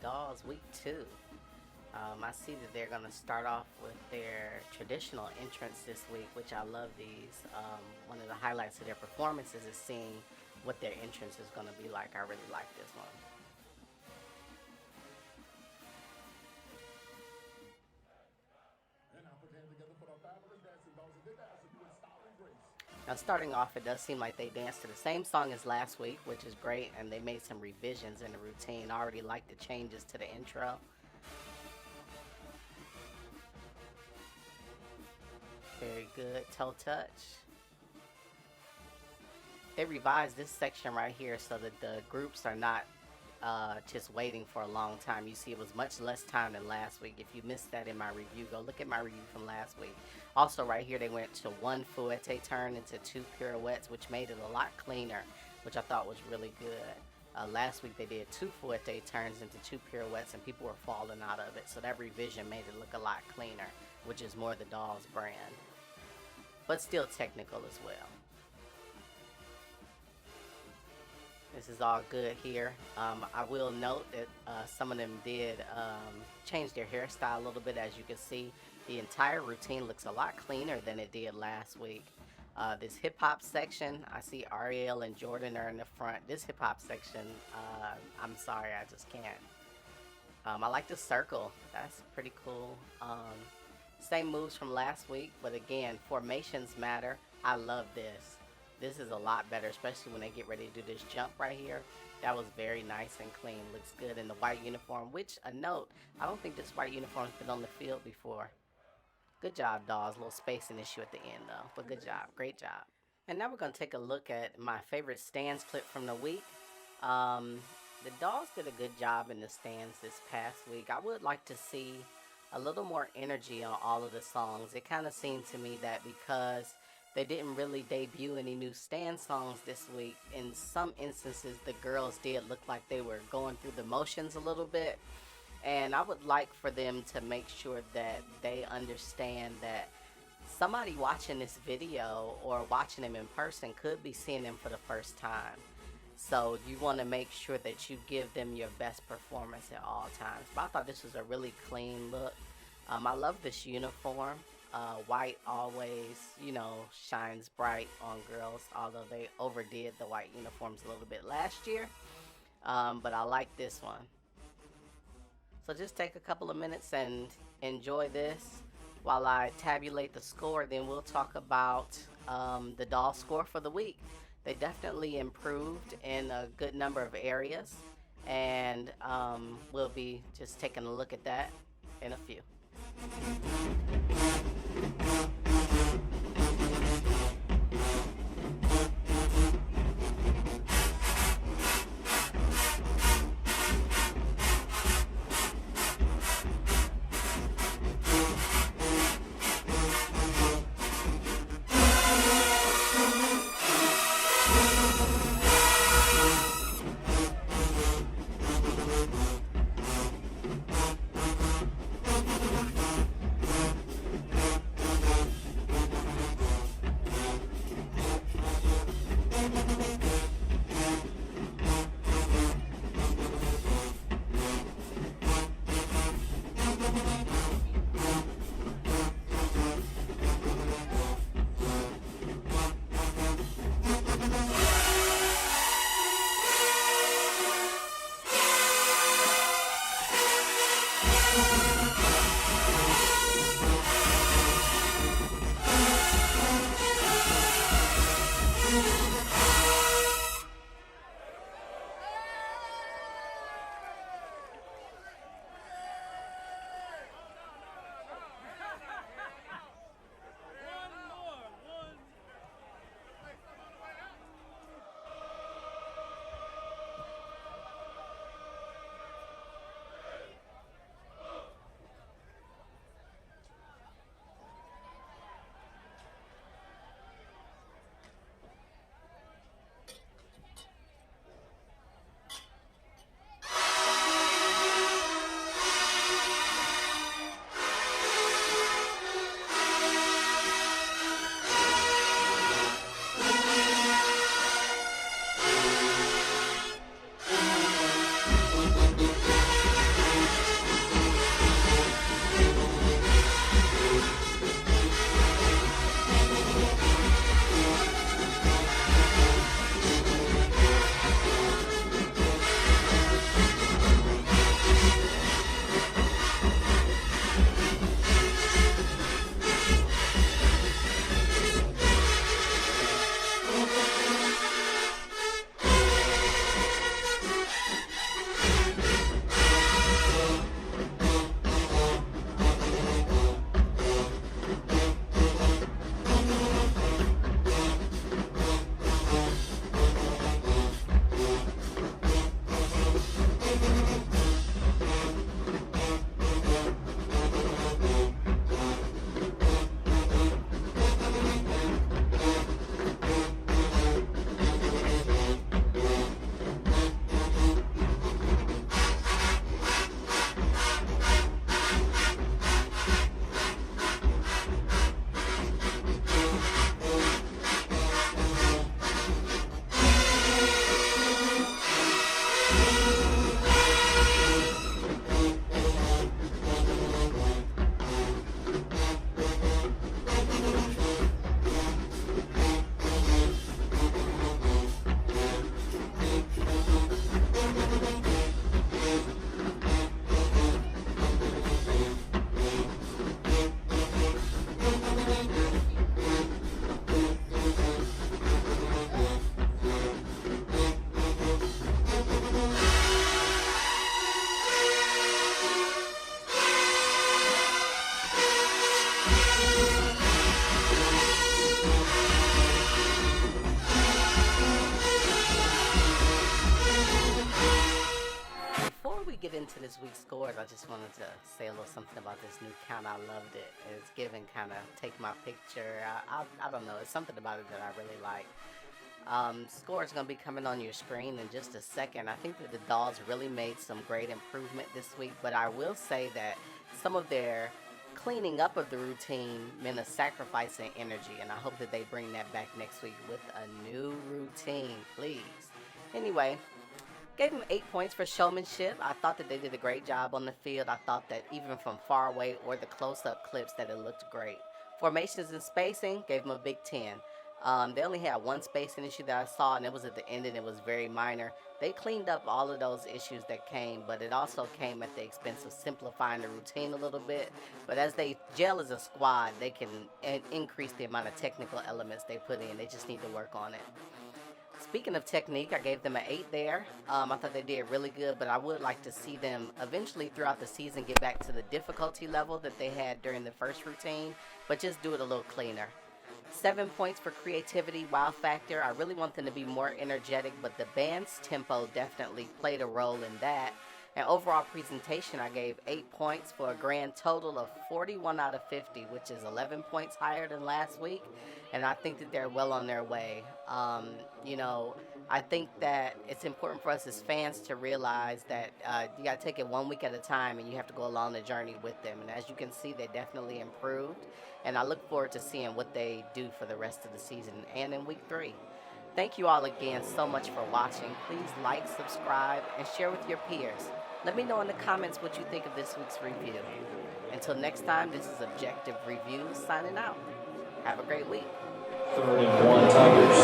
Dolls week 2. I see that they're going to start off with their traditional entrance this week, which I love these. One of the highlights of their performances is seeing what their entrance is going to be like. I really like this one. Now, starting off, it does seem like they danced to the same song as last week, which is great, and they made some revisions in the routine. I already like the changes to the intro. Very good. Toe touch. They revised this section right here so that the groups are not just waiting for a long time. You see, it was much less time than last week. If you missed that in my review, go look at my review from last week. Also, right here, they went to one fouette turn into 2 pirouettes, which made it a lot cleaner, which I thought was really good. Last week, they did 2 fouette turns into 2 pirouettes, and people were falling out of it. So that revision made it look a lot cleaner, which is more the Dolls brand, but still technical as well. This is all good here. I will note that some of them did change their hairstyle a little bit. As you can see, the entire routine looks a lot cleaner than it did last week. This hip-hop section, I see Ariel and Jordan are in the front. This hip-hop section, I'm sorry, I just can't. I like the circle. That's pretty cool. Same moves from last week, but again, formations matter. I love this. This is a lot better, especially when they get ready to do this jump right here. That was very nice and clean. Looks good in the white uniform, which, a note, I don't think this white uniform's been on the field before. Good job, Dolls. A little spacing issue at the end, though, but good job. Great job. And now we're going to take a look at my favorite stands clip from the week. The Dolls did a good job in the stands this past week. I would like to see a little more energy on all of the songs. It kind of seemed to me that because they didn't really debut any new stand songs this week, in some instances the girls did look like they were going through the motions a little bit. And I would like for them to make sure that they understand that somebody watching this video or watching them in person could be seeing them for the first time. So you want to make sure that you give them your best performance at all times. But I thought this was a really clean look. I love this uniform. White always, shines bright on girls, although they overdid the white uniforms a little bit last year. But I like this one. So just take a couple of minutes and enjoy this while I tabulate the score. Then we'll talk about the doll score for the week. They definitely improved in a good number of areas, and we'll be just taking a look at that in a few. just wanted to say a little something about this new count. I loved it. It's giving kind of take my picture. I don't know. It's something about it that I really like. Score is going to be coming on your screen in just a second. I think that the dolls really made some great improvement this week, but I will say that some of their cleaning up of the routine meant a sacrifice in energy, and I hope that they bring that back next week with a new routine, please. Anyway, gave them 8 points for showmanship. I thought that they did a great job on the field. I thought that even from far away or the close-up clips that it looked great. Formations and spacing, gave them a big 10. They only had one spacing issue that I saw, and it was at the end, and it was very minor. They cleaned up all of those issues that came, but it also came at the expense of simplifying the routine a little bit. But as they gel as a squad, they can increase the amount of technical elements they put in. They just need to work on it. Speaking of technique, I gave them an 8 there. I thought they did really good, but I would like to see them eventually throughout the season get back to the difficulty level that they had during the first routine, but just do it a little cleaner. 7 points for creativity, wow factor. I really want them to be more energetic, but the band's tempo definitely played a role in that. And overall presentation, I gave 8 points for a grand total of 41 out of 50, which is 11 points higher than last week. And I think that they're well on their way. You know, I think that it's important for us as fans to realize that you got to take it 1 week at a time, and you have to go along the journey with them. And as you can see, they definitely improved. And I look forward to seeing what they do for the rest of the season and in week 3. Thank you all again so much for watching. Please like, subscribe, and share with your peers. Let me know in the comments what you think of this week's review. Until next time, this is Objective Reviews signing out. Have a great week. 3rd and 1 Tigers.